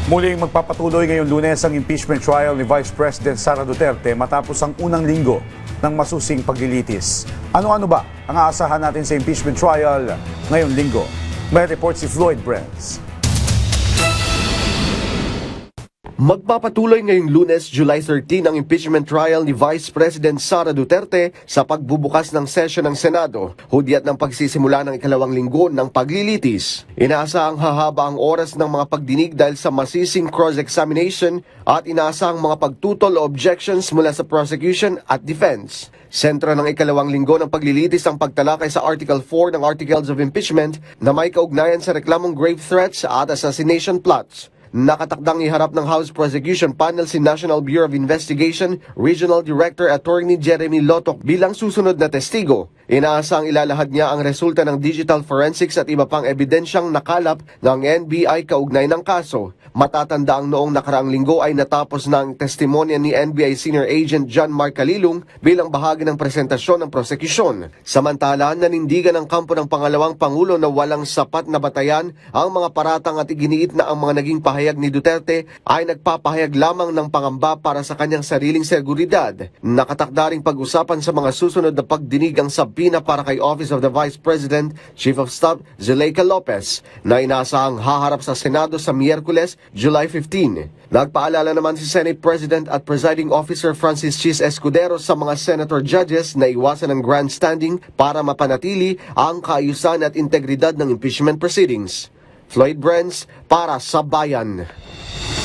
Muling magpapatuloy ngayong Lunes ang impeachment trial ni Vice President Sara Duterte matapos ang unang linggo ng masusing paglilitis. Ano-ano ba ang aasahan natin sa impeachment trial ngayong linggo? May report si Floyd Brents. Magpapatuloy ngayong Lunes, July 13 ang impeachment trial ni Vice President Sara Duterte sa pagbubukas ng sesyon ng Senado, hudyat ng pagsisimula ng ikalawang linggo ng paglilitis. Inaasahang hahaba ang oras ng mga pagdinig dahil sa masising cross-examination at inaasahang mga pagtutol o objections mula sa prosecution at defense. Sentro ng ikalawang linggo ng paglilitis ang pagtalakay sa Article 4 ng Articles of Impeachment na may kaugnayan sa reklamong grave threats at assassination plots. Nakatakdang iharap ng House Prosecution Panel si National Bureau of Investigation Regional Director Attorney Jeremy Lotok bilang susunod na testigo. Inaasang ilalahad niya ang resulta ng digital forensics at iba pang ebidensyang nakalap ng NBI kaugnay ng kaso. Matatanda ang noong nakaraang linggo ay natapos na ang testimonya ni NBI Senior Agent John Mark Calilung bilang bahagi ng presentasyon ng prosekusyon. Samantala, nanindigan ng kampo ng pangalawang Pangulo na walang sapat na batayan ang mga paratang at iginiit na ang mga naging pahayag ni Duterte ay nagpapahayag lamang ng pangamba para sa kanyang sariling seguridad. Nakatakda ring pag-usapan sa mga susunod na pagdinig ang sabina para kay Office of the Vice President, Chief of Staff Zuleika Lopez na inaasahang haharap sa Senado sa Miyerkules, July 15. Nagpaalala naman si Senate President at Presiding Officer Francis Chis Escudero sa mga Senator Judges na iwasan ang grandstanding para mapanatili ang kaayusan at integridad ng impeachment proceedings. Floyd Brents para sa Bayan.